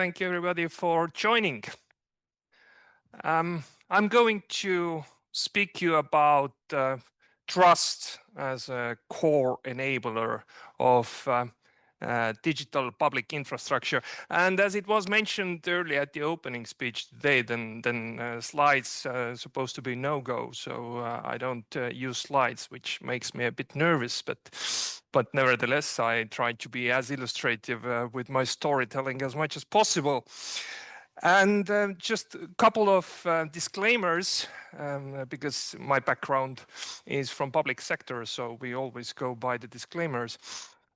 Thank you, everybody, for joining. I'm going to speak to you about trust as a core enabler of digital public infrastructure. And as it was mentioned earlier at the opening speech today, then slides are supposed to be no-go. So I don't use slides, which makes me a bit nervous. But nevertheless, I try to be as illustrative with my storytelling as much as possible. And just a couple of disclaimers, because my background is from public sector, so we always go by the disclaimers.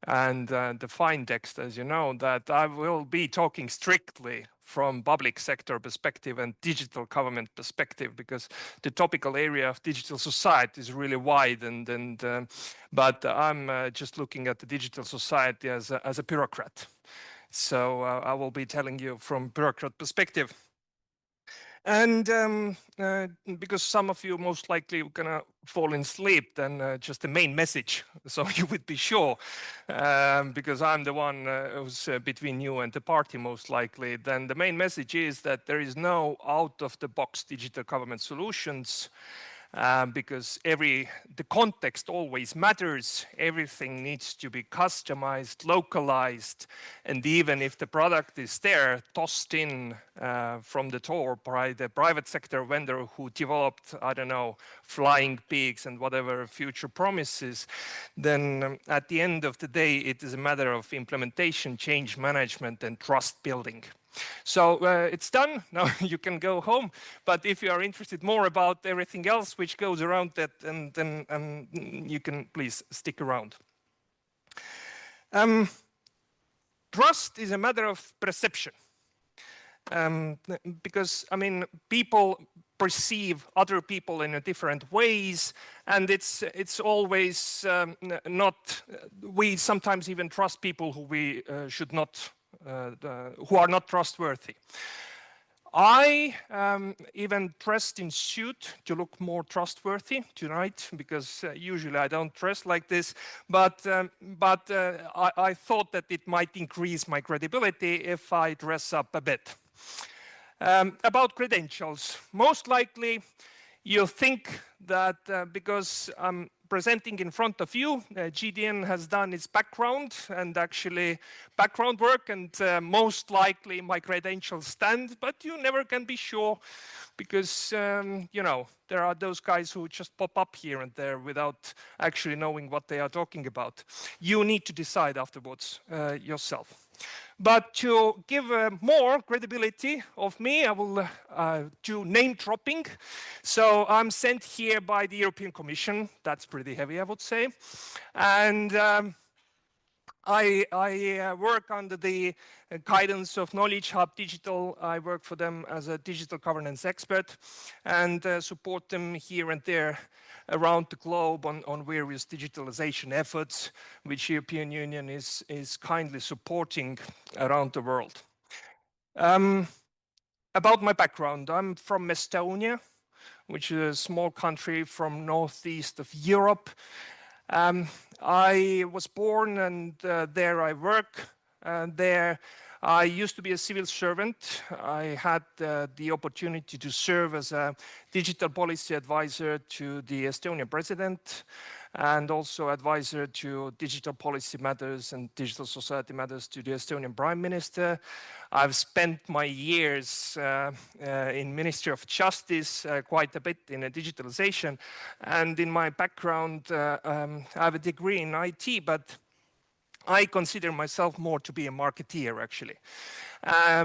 And the fine text, as you know, that I will be talking strictly from public sector perspective and digital government perspective, because the topical area of digital society is really wide. But I'm just looking at the digital society as a bureaucrat. So I will be telling you from bureaucrat perspective. And because some of you most likely are gonna fall in sleep, then just the main message, so you would be sure, because I'm the one who's between you and the party most likely, then the main message is that there is no out-of-the-box digital government solutions. Because the context always matters. Everything needs to be customized, localized, and even if the product is there, tossed in from the door by the private sector vendor who developed, I don't know, flying pigs and whatever future promises, then at the end of the day, it is a matter of implementation, change management, and trust building. So it's done. Now you can go home. But if you are interested more about everything else which goes around that, then you can please stick around. Trust is a matter of perception. Because, I mean, people perceive other people in different ways, and it's always not, we sometimes even trust people who we should not, who are not trustworthy. I even dressed in suit to look more trustworthy tonight, because usually I don't dress like this, but I thought that it might increase my credibility if I dress up a bit. About credentials, most likely you think that because I'm presenting in front of you, GDN has done its background and actually background work, and most likely my credentials stand, but you never can be sure, because you know, there are those guys who just pop up here and there without actually knowing what they are talking about. You need to decide afterwards yourself. But to give more credibility of me, I will do name dropping. So I'm sent here by the European Commission. That's pretty heavy, I would say. And I work under the guidance of Knowledge Hub Digital. I work for them as a digital governance expert and support them here and there around the globe on various digitalization efforts, which European Union is kindly supporting around the world. About my background, I'm from Estonia, which is a small country from northeast of Europe. I was born and there I work. There I used to be a civil servant. I had the opportunity to serve as a digital policy advisor to the Estonian president, and also advisor to digital policy matters and digital society matters to the Estonian Prime Minister. I've spent my years in Ministry of Justice quite a bit in digitalization, and in my background I have a degree in IT, but I consider myself more to be a marketeer, actually,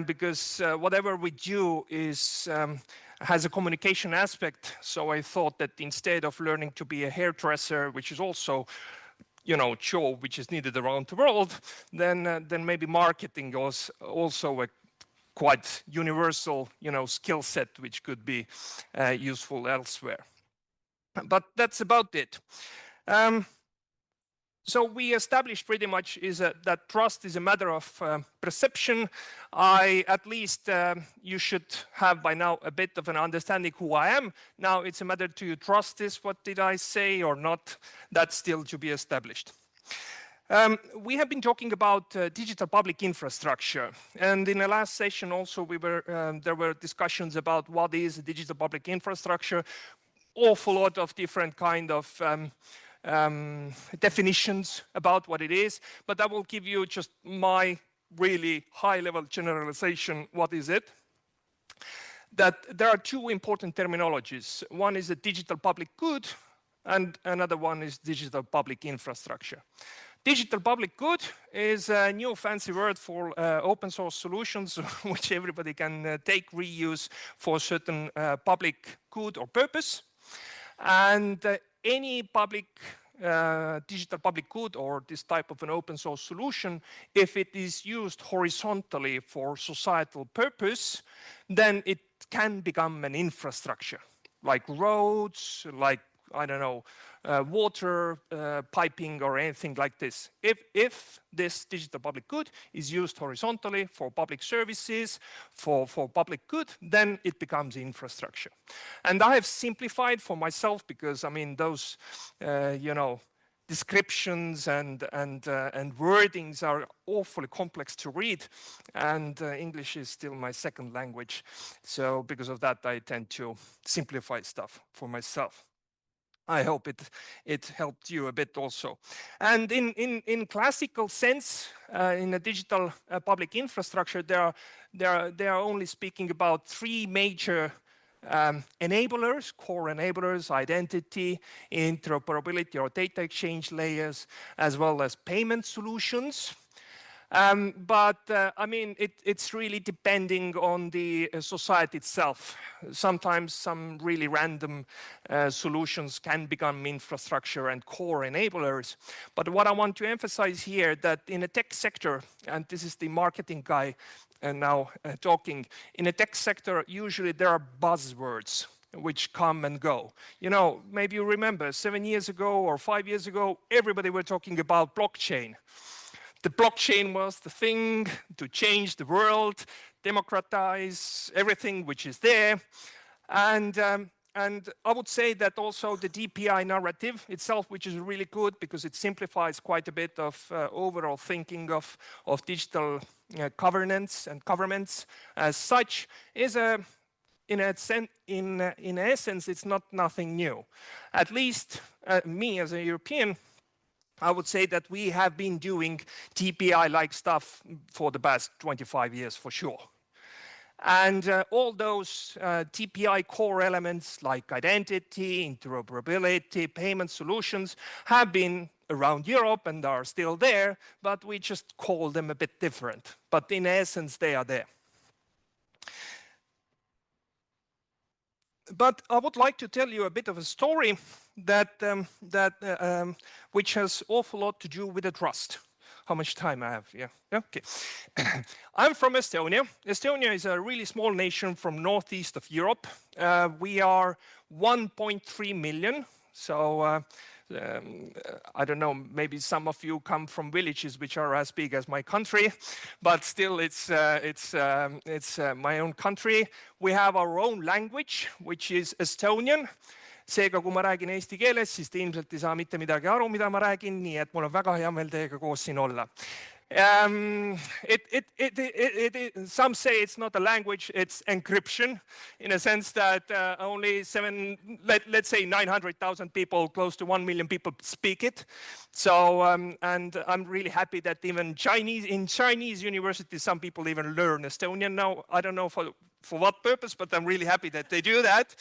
because whatever we do has a communication aspect. So I thought that instead of learning to be a hairdresser, which is also, you know, job which is needed around the world, then maybe marketing was also a quite universal, you know, skill set which could be useful elsewhere. But that's about it. So we established pretty much that trust is a matter of perception. At least you should have by now a bit of an understanding who I am. Now it's a matter, do you trust this, what did I say or not? That's still to be established. We have been talking about digital public infrastructure, and in the last session also there were discussions about what is digital public infrastructure. Awful lot of different kind of definitions about what it is, but I will give you just my really high-level generalization. What is it? That there are two important terminologies. One is a digital public good, and another one is digital public infrastructure. Digital public good is a new fancy word for open source solutions which everybody can take, reuse for certain public good or purpose. And any public digital public good or this type of an open source solution, if it is used horizontally for societal purpose, then it can become an infrastructure, like roads, like, I don't know, water piping or anything like this. If this digital public good is used horizontally for public services, for public good, then it becomes infrastructure. And I have simplified for myself because, I mean, those, you know, descriptions and wordings are awfully complex to read, and English is still my second language. So because of that, I tend to simplify stuff for myself. I hope it helped you a bit also. And in classical sense, in a digital public infrastructure, they are only speaking about three major enablers, core enablers: identity, interoperability or data exchange layers, as well as payment solutions. But I mean, it's really depending on the society itself. Sometimes some really random solutions can become infrastructure and core enablers. But what I want to emphasize here, that in the tech sector, and this is the marketing guy now talking, in the tech sector, usually there are buzzwords which come and go. You know, maybe you remember 7 years ago or 5 years ago, everybody were talking about blockchain. The blockchain was the thing to change the world, democratize everything which is there. And I would say that also the DPI narrative itself, which is really good because it simplifies quite a bit of overall thinking of digital governance and governments as such, is in essence, it's nothing new. At least me as a European, I would say that we have been doing TPI-like stuff for the past 25 years for sure. And all those TPI core elements like identity, interoperability, payment solutions have been around Europe and are still there, but we just call them a bit different. But in essence, they are there. But I would like to tell you a bit of a story which has awful lot to do with the trust. How much time I have? Yeah, okay. I'm from Estonia. Estonia is a really small nation from northeast of Europe. We are 1.3 million. So I don't know, maybe some of you come from villages which are as big as my country, but still it's my own country. We have our own language, which is Estonian. Seega, kui ma räägin eesti keeles, siis te ilmselt ei saa mitte midagi aru, mida ma räägin, nii et mul on väga hea meel teiega koos siin olla. Some say it's not a language, it's encryption, in a sense that only let's say 900,000 people, close to 1 million people speak it. So, and I'm really happy that even in Chinese universities, some people even learn Estonian now. I don't know for what purpose, but I'm really happy that they do that.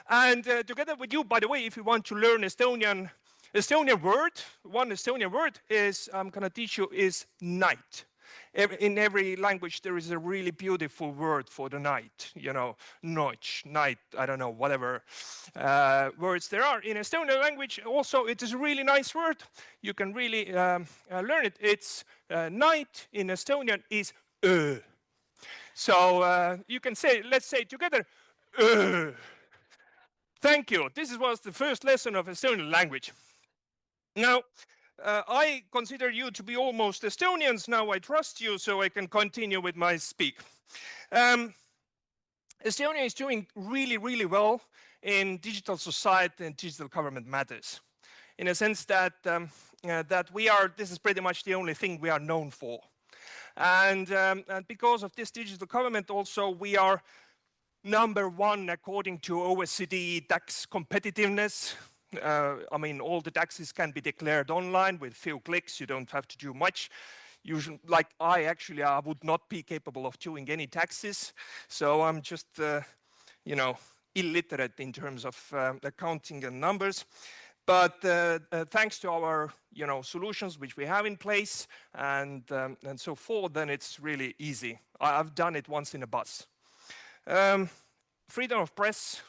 And together with you, by the way, if you want to learn Estonian word, one Estonian word is, I'm going to teach you, is night. In every language, there is a really beautiful word for the night, you know, noche, night, I don't know, whatever words there are. In Estonian language, also, it is a really nice word. You can really learn it. It's night in Estonian is öö. So you can say, let's say together, öö. Thank you. This was the first lesson of Estonian language. Now, I consider you to be almost Estonians. Now I trust you, so I can continue with my speak. Estonia is doing really, really well in digital society and digital government matters, in a sense that that this is pretty much the only thing we are known for. And because of this digital government also, we are #1 according to OECD tax competitiveness. I mean, all the taxes can be declared online with few clicks. You don't have to do much. Usually, like I would not be capable of doing any taxes. So I'm just, you know, illiterate in terms of accounting and numbers. But thanks to our, you know, solutions which we have in place and so forth, then it's really easy. I've done it once in a bus. Freedom of press.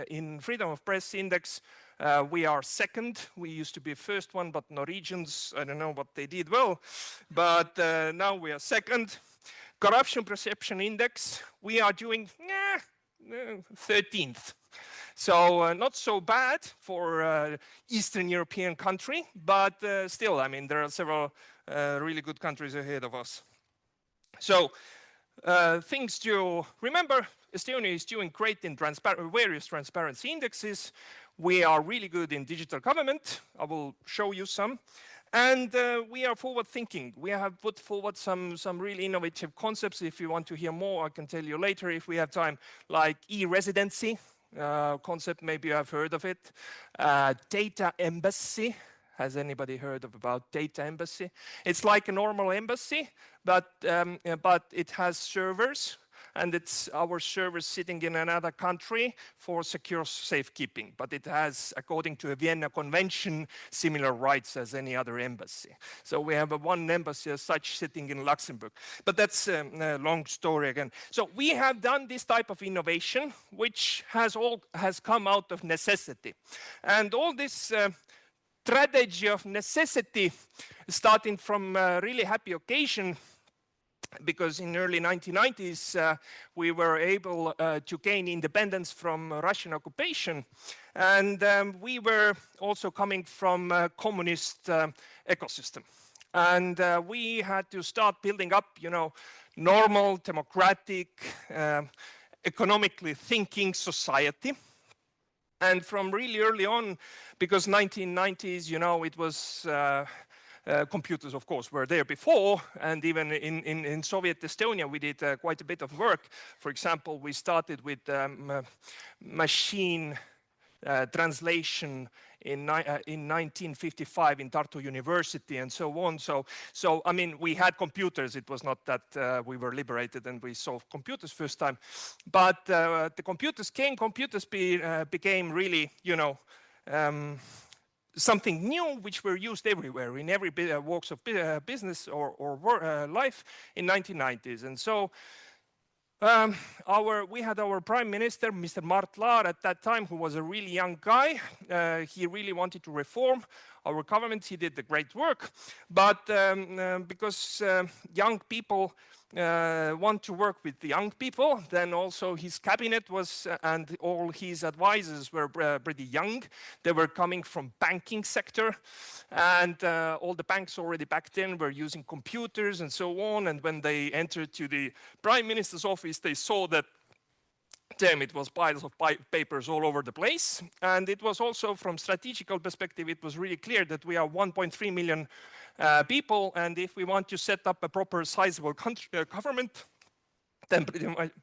In Freedom of Press Index, we are second. We used to be first one, but Norwegians, I don't know what they did well, but now we are second. Corruption Perception Index, we are doing 13th. So not so bad for Eastern European country, but still, I mean, there are several really good countries ahead of us. So things to remember, Estonia is doing great in various transparency indexes. We are really good in digital government. I will show you some. And we are forward thinking. We have put forward some really innovative concepts. If you want to hear more, I can tell you later if we have time, like e-residency concept, maybe you have heard of it. Data embassy. Has anybody heard about data embassy? It's like a normal embassy, but it has servers, and it's our servers sitting in another country for secure safekeeping. But it has, according to a Vienna Convention, similar rights as any other embassy. So we have one embassy as such sitting in Luxembourg. But that's a long story again. So we have done this type of innovation, which has come out of necessity. And all this strategy of necessity, starting from a really happy occasion, because in early 1990s we were able to gain independence from Russian occupation, and we were also coming from a communist ecosystem, and we had to start building up, you know, normal, democratic, economically thinking society. And from really early on, because 1990s, you know, it was computers, of course, were there before, and even in Soviet Estonia, we did quite a bit of work. For example, we started with machine translation in 1955 in Tartu University and so on. So I mean, we had computers. It was not that we were liberated and we saw computers first time. But the computers became really, you know, something new, which were used everywhere in every walks of business or life in 1990s. And so we had our prime minister, Mr. Mart Laar, at that time, who was a really young guy. He really wanted to reform our government. He did the great work. But because young people want to work with the young people, then also his cabinet was, and all his advisors were pretty young. They were coming from banking sector, and all the banks already back then were using computers and so on. And when they entered to the prime minister's office, they saw that it was piles of papers all over the place. And it was also, from strategical perspective, it was really clear that we are 1.3 million people, and if we want to set up a proper sizable government, then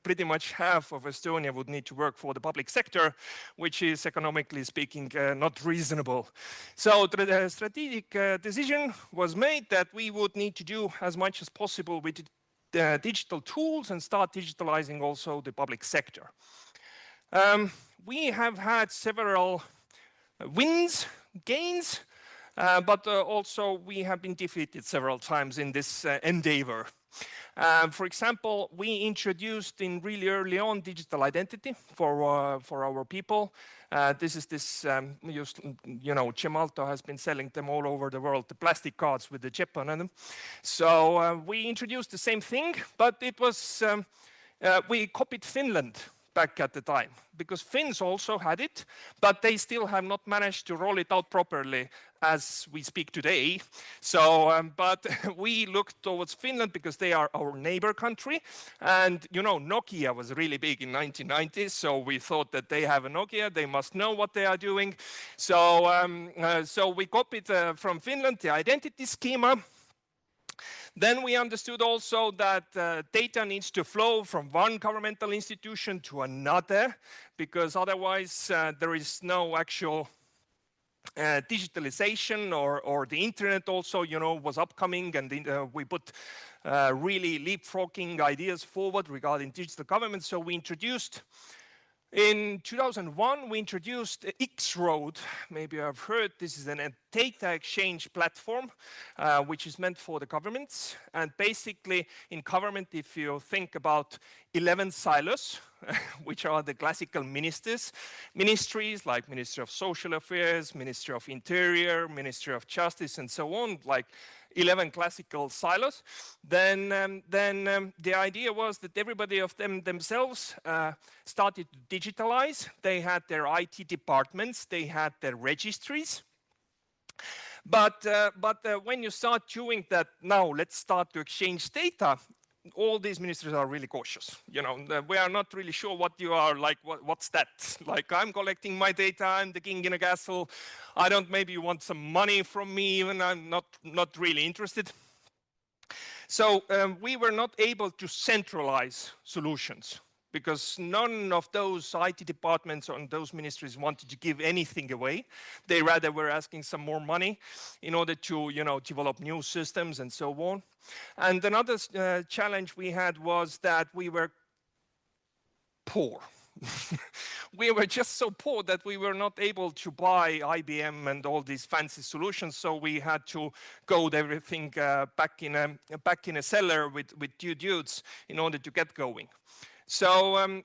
pretty much half of Estonia would need to work for the public sector, which is, economically speaking, not reasonable. So the strategic decision was made that we would need to do as much as possible with digital tools and start digitalizing also the public sector. We have had several wins, gains, but also we have been defeated several times in this endeavor. For example, we introduced in really early on digital identity for our people. This is you know, Gemalto has been selling them all over the world, the plastic cards with the chip on them. So we introduced the same thing, but it was, we copied Finland back at the time, because Finns also had it, but they still have not managed to roll it out properly as we speak today. So, but we looked towards Finland because they are our neighbor country. And, you know, Nokia was really big in 1990s. So we thought that they have a Nokia, they must know what they are doing. So, so we copied from Finland the identity schema. Then we understood also that data needs to flow from one governmental institution to another, because otherwise there is no actual digitalization, or the internet also, you know, was upcoming, and we put really leapfrogging ideas forward regarding digital government. So we introduced, in 2001, we introduced X-Road. Maybe I've heard this is a data exchange platform, which is meant for the governments. And basically, in government, if you think about 11 silos, which are the classical ministries like Ministry of Social Affairs, Ministry of Interior, Ministry of Justice, and so on, like 11 classical silos, then the idea was that everybody of them themselves started to digitalize. They had their IT departments, they had their registries. But when you start doing that, now let's start to exchange data, all these ministries are really cautious. You know, we are not really sure what you are like, what's that? Like, I'm collecting my data, I'm the king in a castle. I don't, maybe you want some money from me, even I'm not really interested. So we were not able to centralize solutions, because none of those IT departments or those ministries wanted to give anything away. They rather were asking some more money in order to, you know, develop new systems and so on. And another challenge we had was that we were poor. We were just so poor that we were not able to buy IBM and all these fancy solutions, so we had to code everything back in a cellar with two dudes in order to get going. So,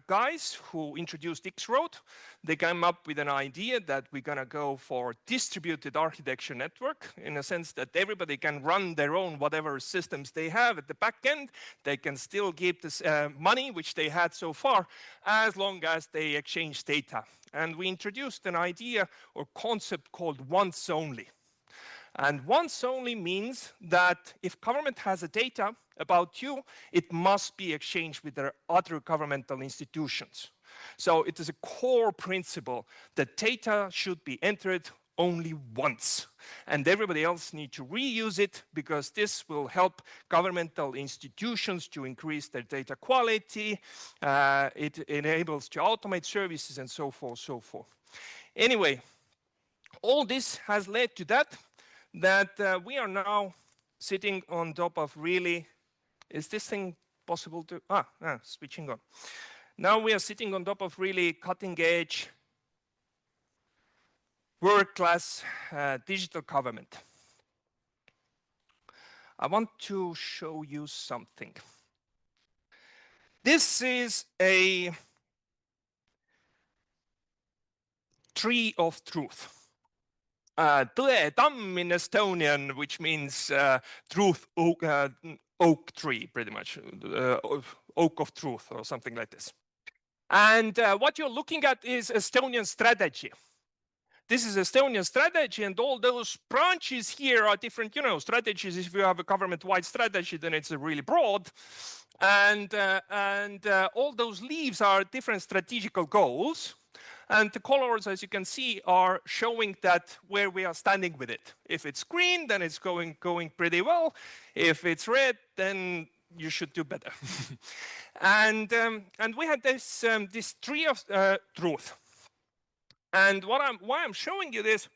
guys who introduced X-Road, they came up with an idea that we're going to go for distributed architecture network, in a sense that everybody can run their own whatever systems they have at the back end. They can still keep this money which they had so far, as long as they exchange data. And we introduced an idea or concept called once only. And once only means that if government has a data about you, it must be exchanged with their other governmental institutions. So it is a core principle that data should be entered only once, and everybody else need to reuse it, because this will help governmental institutions to increase their data quality. It enables to automate services and so forth, so forth. Anyway, all this has led to that we are now sitting on top of really, is this thing possible to, switching on. Now we are sitting on top of really cutting edge, world-class digital government. I want to show you something. This is a tree of truth. Tõetamm in Estonian, which means truth oak tree, pretty much, oak of truth or something like this. And what you're looking at is Estonian strategy. This is Estonian strategy, and all those branches here are different, you know, strategies. If you have a government-wide strategy, then it's really broad. And all those leaves are different strategical goals. And the colors, as you can see, are showing that where we are standing with it. If it's green, then it's going pretty well. If it's red, then you should do better. And we had this tree of truth. And why I'm showing you this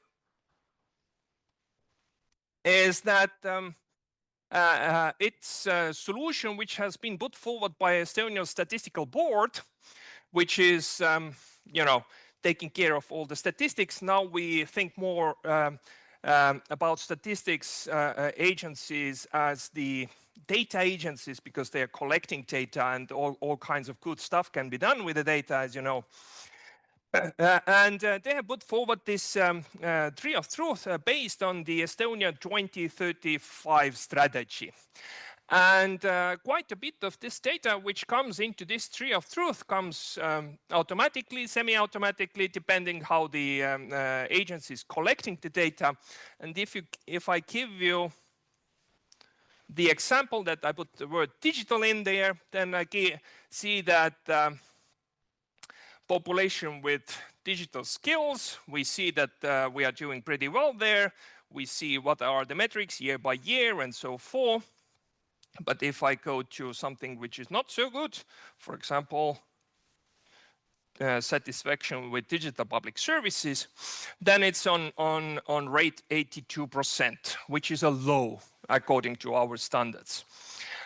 is that it's a solution which has been put forward by Estonian Statistical Board, which is, you know, taking care of all the statistics. Now we think more about statistics agencies as the data agencies, because they are collecting data, and all kinds of good stuff can be done with the data, as you know. And they have put forward this tree of truth based on the Estonia 2035 strategy. And quite a bit of this data which comes into this tree of truth comes automatically, semi-automatically, depending how the agency is collecting the data. And if I give you the example that I put the word digital in there, then I see that population with digital skills, we see that we are doing pretty well there. We see what are the metrics year by year and so forth. But if I go to something which is not so good, for example, satisfaction with digital public services, then it's on rate 82%, which is a low according to our standards.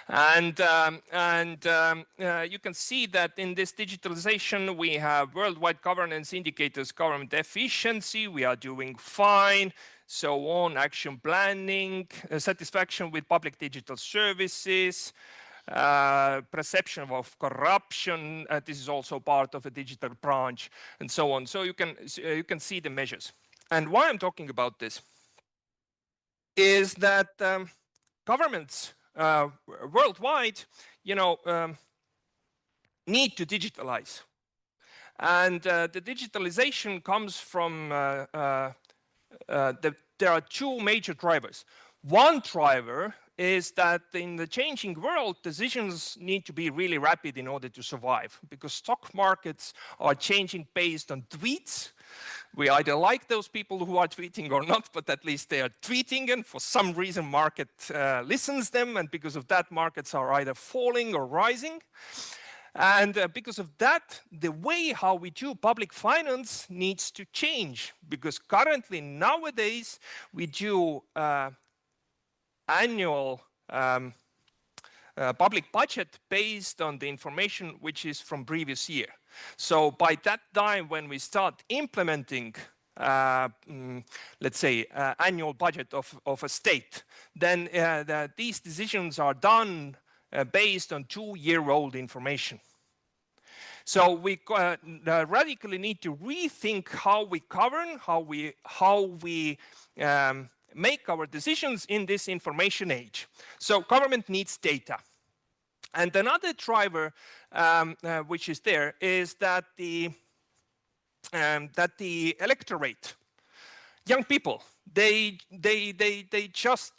And you can see that in this digitalization, we have worldwide governance indicators, government efficiency, we are doing fine, so on, action planning, satisfaction with public digital services, perception of corruption, this is also part of a digital branch, and so on. So you can see the measures. And why I'm talking about this is that governments worldwide, need to digitalize. And the digitalization comes from, there are two major drivers. One driver is that in the changing world, decisions need to be really rapid in order to survive, because stock markets are changing based on tweets. We either like those people who are tweeting or not, but at least they are tweeting, and for some reason market listens them, and because of that markets are either falling or rising. And because of that, the way how we do public finance needs to change, because currently nowadays we do annual public budget based on the information which is from previous year. So by that time when we start implementing let's say annual budget of a state, then these decisions are done based on 2-year-old information. So we radically need to rethink how we govern, how we make our decisions in this information age. So government needs data. And another driver which is there is that the electorate, young people, they just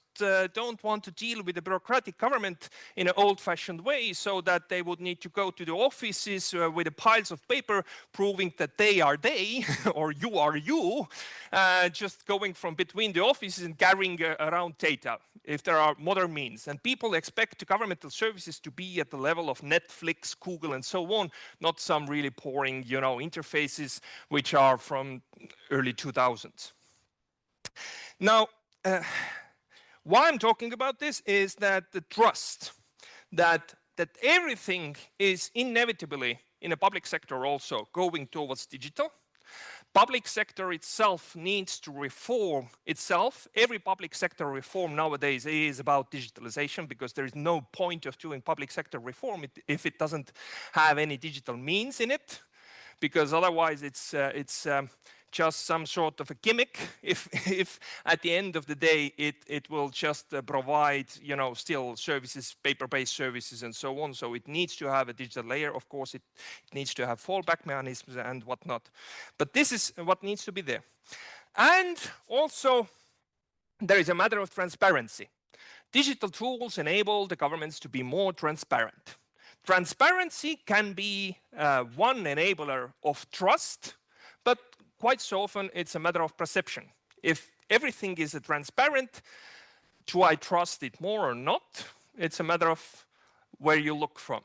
don't want to deal with the bureaucratic government in an old-fashioned way, so that they would need to go to the offices with the piles of paper proving that they are they or you are you, just going from between the offices and carrying around data if there are modern means. And people expect governmental services to be at the level of Netflix, Google, and so on, not some really boring, interfaces which are from early 2000s. Now, why I'm talking about this is that the trust that everything is inevitably in the public sector also going towards digital. Public sector itself needs to reform itself. Every public sector reform nowadays is about digitalization, because there is no point of doing public sector reform if it doesn't have any digital means in it, because otherwise it's just some sort of a gimmick if at the end of the day it will just provide still services, paper-based services and so on. So it needs to have a digital layer. Of course it needs to have fallback mechanisms and whatnot, but this is what needs to be there. And also there is a matter of transparency. Digital tools enable the governments to be more transparent. Transparency can be one enabler of trust, but quite so often it's a matter of perception. If everything is transparent, do I trust it more or not? It's a matter of where you look from.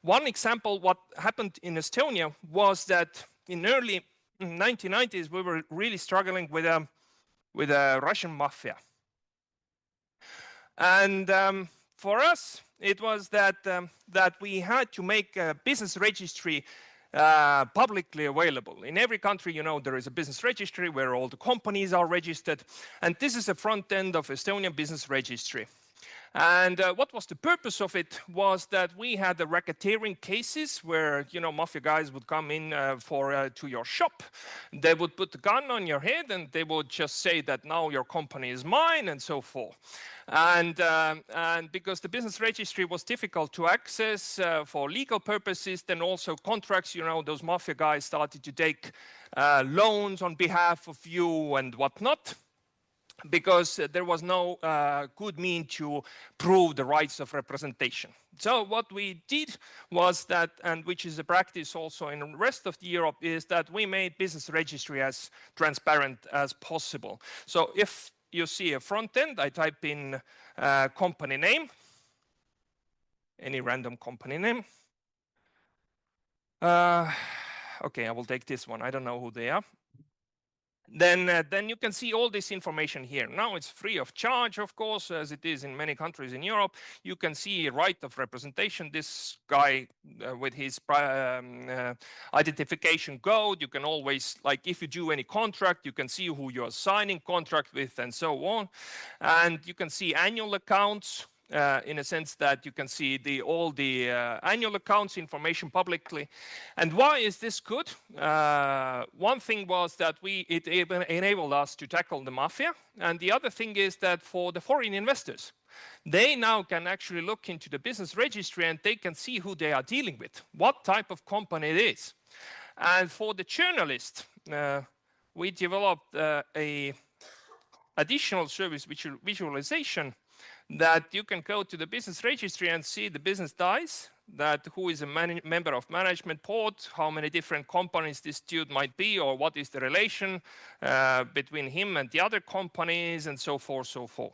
One example, what happened in Estonia was that in early 1990s, we were really struggling with a Russian mafia. And for us, it was that we had to make a business registry publicly available. In every country, there is a business registry where all the companies are registered. And this is the front end of Estonian business registry. And what was the purpose of it was that we had the racketeering cases where, you know, mafia guys would come in to your shop. They would put the gun on your head and they would just say that now your company is mine and so forth. And because the business registry was difficult to access for legal purposes, then also contracts, you know, those mafia guys started to take loans on behalf of you and whatnot, because there was no good mean to prove the rights of representation. So what we did was that, and which is a practice also in the rest of Europe, is that we made business registry as transparent as possible. So if you see a front end, I type in company name, any random company name. Okay, I will take this one. I don't know who they are. Then you can see all this information here. Now it's free of charge, of course, as it is in many countries in Europe. You can see right of representation. This guy with his identification code, you can always, like if you do any contract, you can see who you're signing contract with and so on. And you can see annual accounts. In a sense that you can see all the annual accounts information publicly. And why is this good? One thing was that it enabled us to tackle the mafia. And the other thing is that for the foreign investors, they now can actually look into the business registry and they can see who they are dealing with, what type of company it is. And for the journalist, we developed a additional service visualization, that you can go to the business registry and see the business ties, that who is a member of management board, how many different companies this dude might be, or what is the relation between him and the other companies, and so forth, so forth.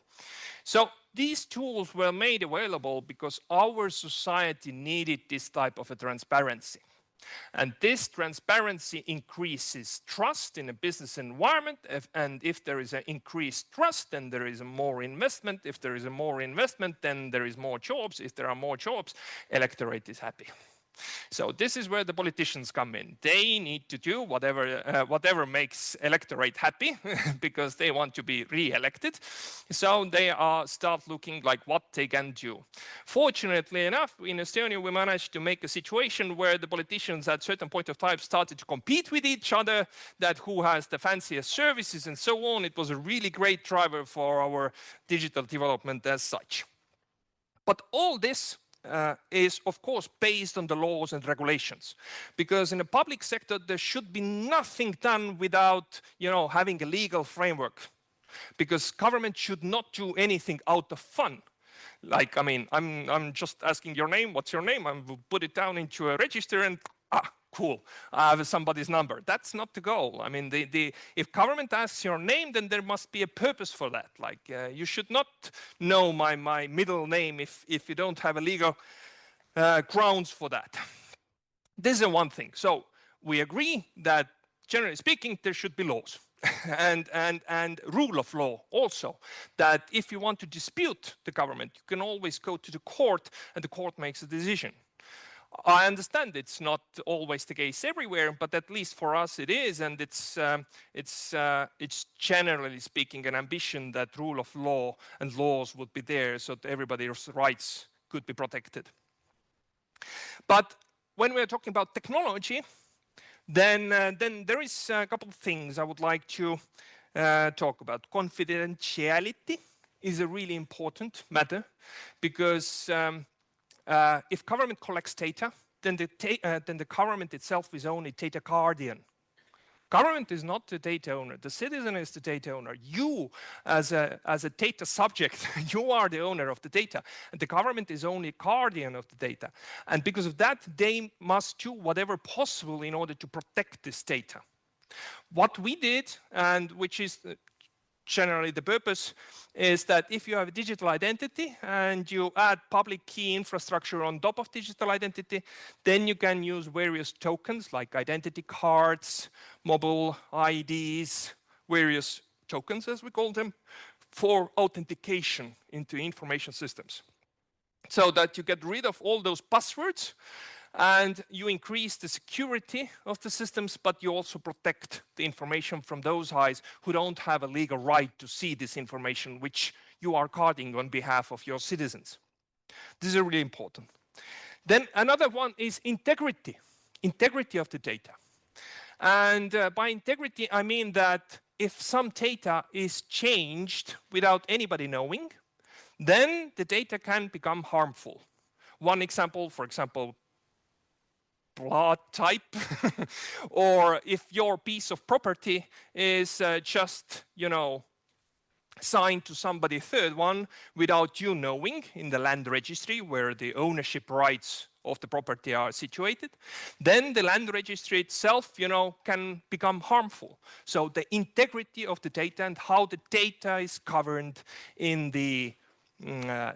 So these tools were made available because our society needed this type of a transparency. And this transparency increases trust in a business environment. And if there is an increased trust, then there is more investment. If there is more investment, then there is more jobs. If there are more jobs, electorate is happy. So this is where the politicians come in. They need to do whatever makes electorate happy because they want to be re-elected. So they start looking like what they can do. Fortunately enough, in Estonia, we managed to make a situation where the politicians at a certain point of time started to compete with each other, that who has the fanciest services and so on. It was a really great driver for our digital development as such. But all this is of course based on the laws and regulations, because in the public sector there should be nothing done without having a legal framework, because government should not do anything out of fun. Like, I mean, I'm just asking your name, what's your name? I will put it down into a register and cool, I have somebody's number. That's not the goal. I mean, if government asks your name, then there must be a purpose for that. Like, you should not know my middle name if you don't have a legal grounds for that. This is one thing. So we agree that, generally speaking, there should be laws and rule of law also, that if you want to dispute the government, you can always go to the court and the court makes a decision. I understand it's not always the case everywhere, but at least for us it is, and it's generally speaking an ambition that rule of law and laws would be there so that everybody's rights could be protected. But when we're talking about technology, then there is a couple of things I would like to talk about. Confidentiality is a really important matter, because if government collects data, then the government itself is only data guardian. Government is not the data owner. The citizen is the data owner. You, as a data subject, you are the owner of the data. And the government is only a guardian of the data. And because of that, they must do whatever possible in order to protect this data. What we did, and which is generally the purpose, is that if you have a digital identity and you add public key infrastructure on top of digital identity, then you can use various tokens like identity cards, mobile IDs, various tokens as we call them, for authentication into information systems. So that you get rid of all those passwords and you increase the security of the systems, but you also protect the information from those guys who don't have a legal right to see this information, which you are carding on behalf of your citizens. This is really important. Then another one is integrity of the data. And by integrity, I mean that if some data is changed without anybody knowing, then the data can become harmful. One example, for example, blood type, or if your piece of property is just, signed to somebody third one without you knowing in the land registry where the ownership rights of the property are situated, then the land registry itself, can become harmful. So the integrity of the data and how the data is governed in the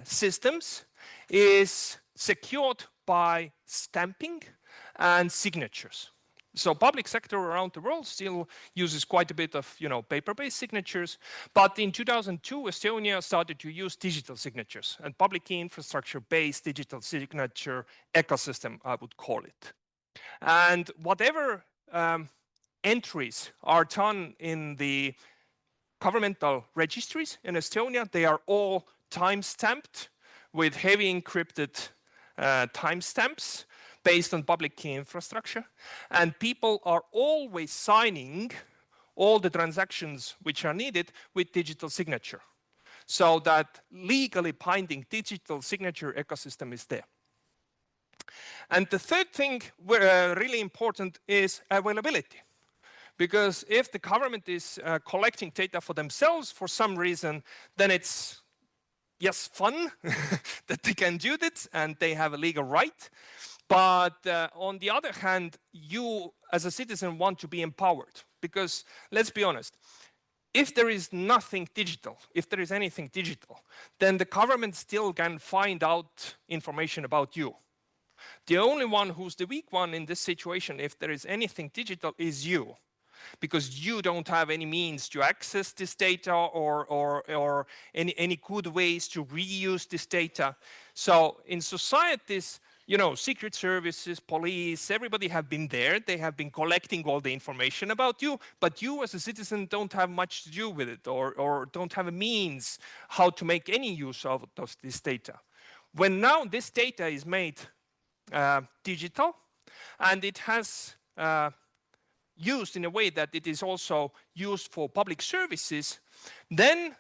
systems is secured by stamping and signatures. So public sector around the world still uses quite a bit of paper-based signatures, but in 2002 Estonia started to use digital signatures and public key infrastructure-based digital signature ecosystem, I would call it. And whatever entries are done in the governmental registries in Estonia, they are all time-stamped with heavy encrypted timestamps based on public key infrastructure. And people are always signing all the transactions which are needed with digital signature. So that legally binding digital signature ecosystem is there. And the third thing really important is availability. Because if the government is collecting data for themselves for some reason, then it's, yes, fun that they can do that and they have a legal right. But on the other hand, you as a citizen want to be empowered. Because let's be honest, if there is nothing digital, if there is anything digital, then the government still can find out information about you. The only one who's the weak one in this situation, if there is anything digital, is you. Because you don't have any means to access this data or any good ways to reuse this data. So in societies, secret services, police, everybody have been there. They have been collecting all the information about you, but you as a citizen don't have much to do with it or don't have a means how to make any use of this data. When now this data is made digital and it has used in a way that it is also used for public services, then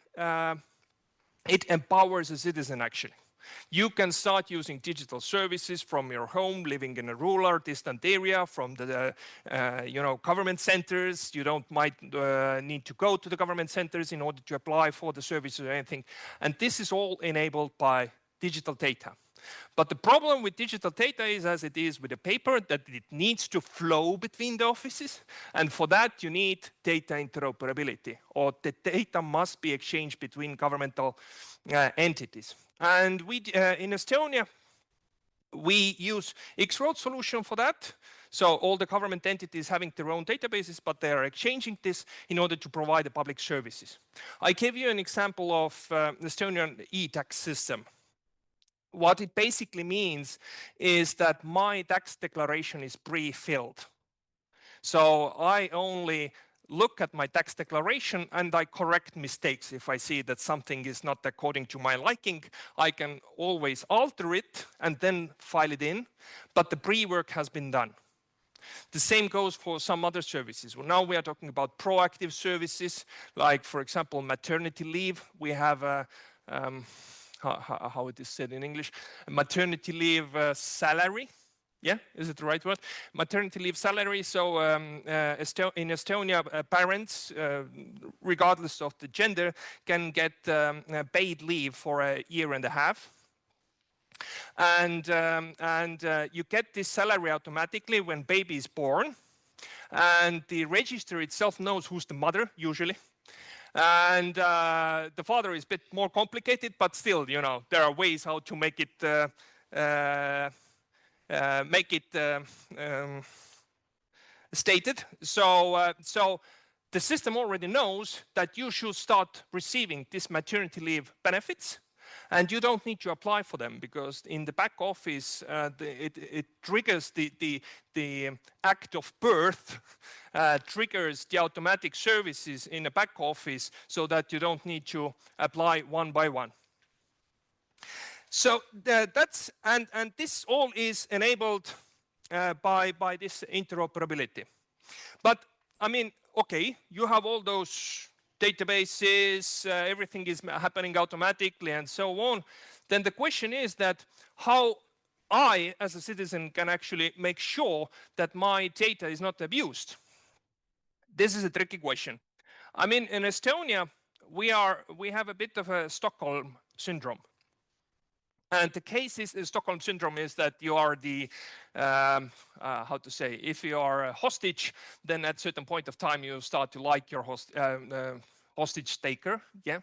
it empowers a citizen actually. You can start using digital services from your home, living in a rural, distant area, from the government centers. You might need to go to the government centers in order to apply for the services or anything. And this is all enabled by digital data. But the problem with digital data is, as it is with the paper, that it needs to flow between the offices. And for that, you need data interoperability, or the data must be exchanged between governmental entities. And we, in Estonia, we use X-Road solution for that. So all the government entities having their own databases, but they are exchanging this in order to provide the public services. I gave you an example of the Estonian e-tax system. What it basically means is that my tax declaration is pre-filled. So I only look at my tax declaration and I correct mistakes. If I see that something is not according to my liking, I can always alter it and then file it in, but the pre-work has been done. The same goes for some other services. Well, now we are talking about proactive services, like, for example, maternity leave. We have a how it is said in English, maternity leave salary. Yeah, is it the right word? Maternity leave salary. So in Estonia, parents, regardless of the gender, can get paid leave for a year and a half. And you get this salary automatically when baby is born. And the register itself knows who's the mother, usually. And the father is a bit more complicated, but still, there are ways how to make it stated. So the system already knows that you should start receiving this maternity leave benefits. And you don't need to apply for them because in the back office, it triggers the act of birth, triggers the automatic services in the back office so that you don't need to apply one by one. So that's, and this all is enabled by this interoperability. But I mean, okay, you have all those databases, everything is happening automatically and so on. Then the question is that how I, as a citizen, can actually make sure that my data is not abused. This is a tricky question. I mean, in Estonia, we have a bit of a Stockholm syndrome. And the case is Stockholm syndrome is that you are the, how to say, if you are a hostage, then at a certain point of time you start to like your hostage taker, yeah,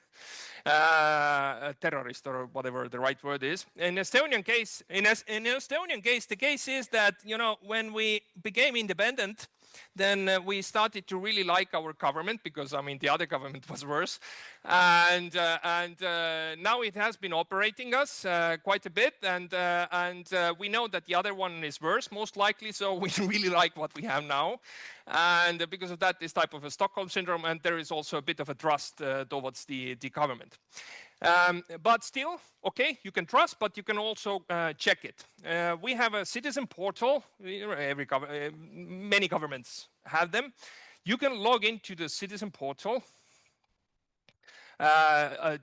a terrorist or whatever the right word is. In Estonian case, in Estonian case, the case is that, you know, when we became independent, then we started to really like our government because, I mean, the other government was worse. And now it has been operating us quite a bit. And we know that the other one is worse, most likely. So we really like what we have now. And because of that, this type of a Stockholm syndrome, and there is also a bit of a trust towards the government. But still, okay, you can trust, but you can also check it. We have a citizen portal. Many governments have them. You can log into the citizen portal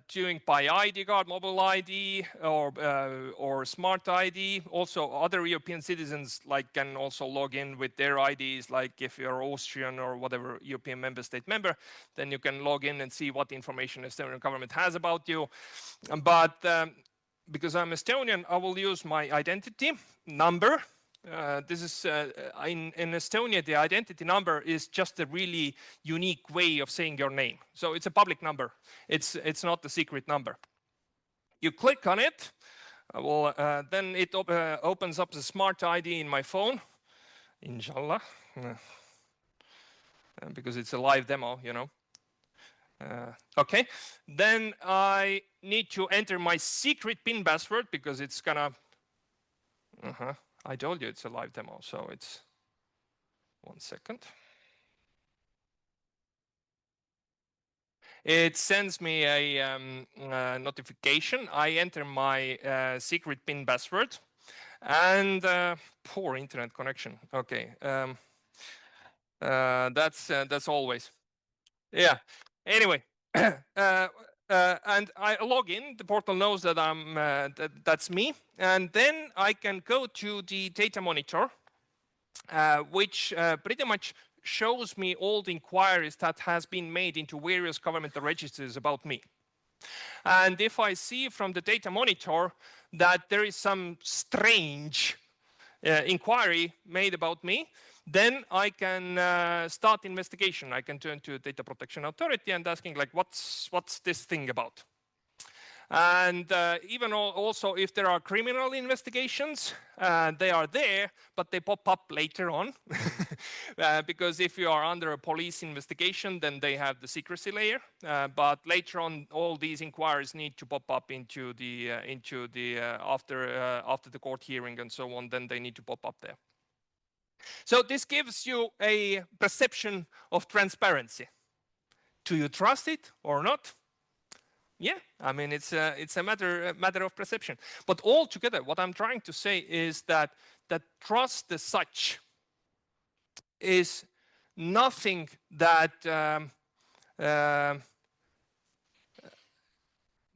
doing by ID card, mobile ID, or smart ID. Also, other European citizens can also log in with their IDs. Like if you're Austrian or whatever European member state member, then you can log in and see what information the Estonian government has about you. But because I'm Estonian, I will use my identity number. This is in Estonia, the identity number is just a really unique way of saying your name. So it's a public number. It's not a secret number. You click on it. Then it opens up the smart ID in my phone. Inshallah. Because it's a live demo, you know. Okay. Then I need to enter my secret PIN password because it's gonna. I told you it's a live demo, so it's 1 second. It sends me a notification. I enter my secret PIN password, and poor internet connection. Okay, that's always. Yeah. Anyway, and I log in. The portal knows that that's me, and then I can go to the data monitor, which pretty much shows me all the inquiries that has been made into various governmental registers about me. And if I see from the data monitor that there is some strange inquiry made about me, then I can start investigation. I can turn to Data Protection Authority and asking like, what's this thing about? And even also if there are criminal investigations, they are there, but they pop up later on. Because if you are under a police investigation, then they have the secrecy layer. But later on, all these inquiries need to pop up into the after the court hearing and so on. Then they need to pop up there. So this gives you a perception of transparency. Do you trust it or not? Yeah, I mean, it's a matter of perception. But altogether, what I'm trying to say is that trust as such is nothing that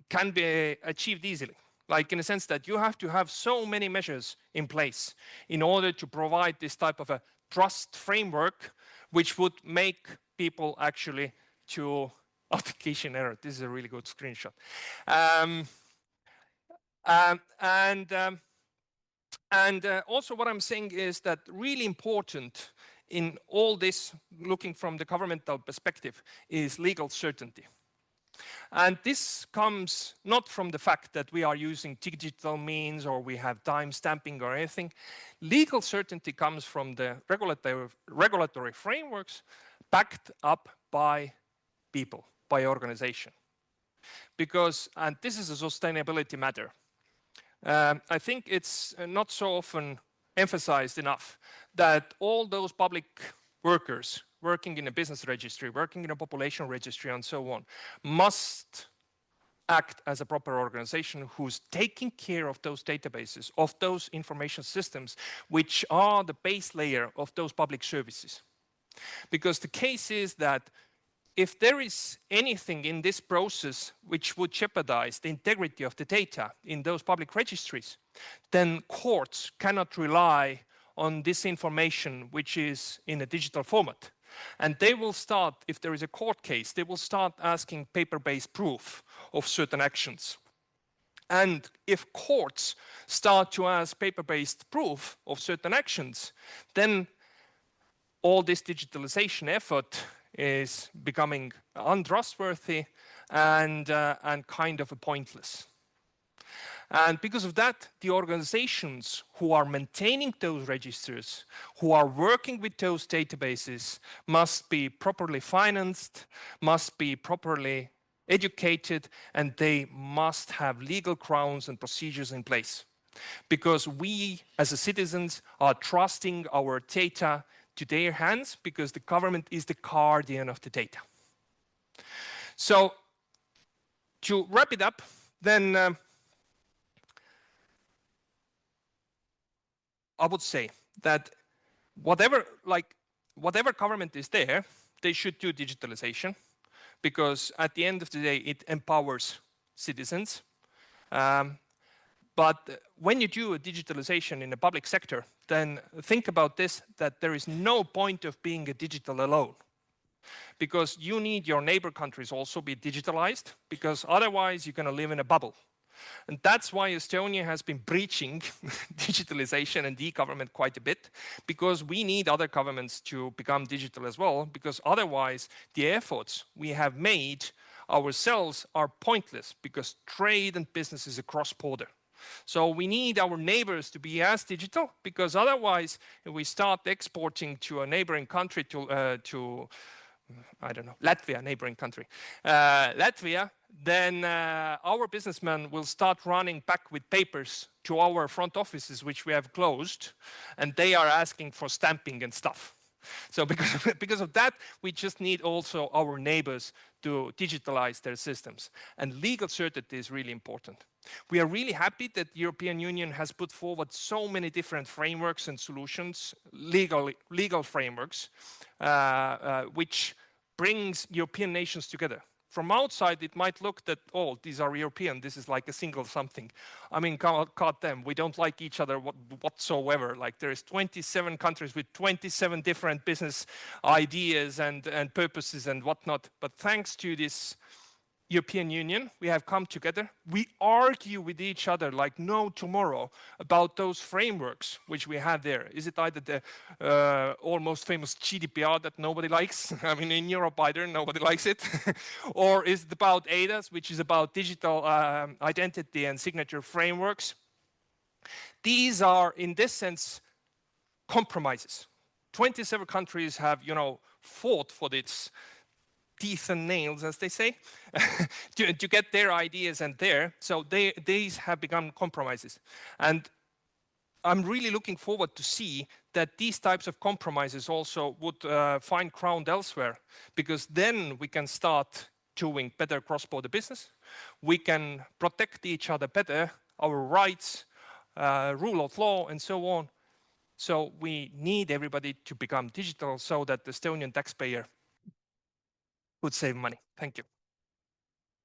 can be achieved easily. Like in a sense that you have to have so many measures in place in order to provide this type of a trust framework, which would make people actually to authentication error. This is a really good screenshot. And also what I'm saying is that really important in all this, looking from the governmental perspective, is legal certainty. And this comes not from the fact that we are using digital means or we have time stamping or anything. Legal certainty comes from the regulatory frameworks backed up by people, by organization. because, and this is a sustainability matter, I think it's not so often emphasized enough that all those public workers working in a business registry, working in a population registry, and so on, must act as a proper organization who's taking care of those databases, of those information systems, which are the base layer of those public services. Because the case is that if there is anything in this process which would jeopardize the integrity of the data in those public registries, then courts cannot rely on this information which is in a digital format. And they will start, if there is a court case, they will start asking paper-based proof of certain actions. And if courts start to ask paper-based proof of certain actions, then all this digitalization effort is becoming untrustworthy and kind of pointless. And because of that, the organizations who are maintaining those registers, who are working with those databases, must be properly financed, must be properly educated, and they must have legal grounds and procedures in place. Because we, as citizens, are trusting our data to their hands because the government is the guardian of the data. So to wrap it up, then I would say that whatever government is there, they should do digitalization because at the end of the day, it empowers citizens. But when you do a digitalization in the public sector, then think about this, that there is no point of being a digital alone. Because you need your neighbor countries also be digitalized, because otherwise you're going to live in a bubble. And that's why Estonia has been preaching digitalization and e-government quite a bit, because we need other governments to become digital as well, because otherwise the efforts we have made ourselves are pointless, because trade and business is a cross-border. So we need our neighbors to be as digital, because otherwise if we start exporting to a neighboring country, to I don't know, Latvia, neighboring country, Latvia, then our businessmen will start running back with papers to our front offices, which we have closed, and they are asking for stamping and stuff. So because of that, we just need also our neighbors to digitalize their systems. And legal certainty is really important. We are really happy that the European Union has put forward so many different frameworks and solutions, legal frameworks, which brings European nations together. From outside, it might look that, oh, these are European, this is like a single something. I mean, God damn, we don't like each other whatsoever. Like there is 27 countries with 27 different business ideas and purposes and whatnot. But thanks to this European Union, we have come together. We argue with each other like no tomorrow about those frameworks which we have there. Is it either the almost famous GDPR that nobody likes? I mean, in Europe either, nobody likes it. Or is it about ADAS, which is about digital identity and signature frameworks? These are, in this sense, compromises. 27 countries have, fought for this teeth and nails, as they say, to get their ideas and so these have become compromises. And I'm really looking forward to see that these types of compromises also would find ground elsewhere, because then we can start doing better cross-border business. We can protect each other better, our rights, rule of law, and so on. So we need everybody to become digital so that the Estonian taxpayer would save money. Thank you.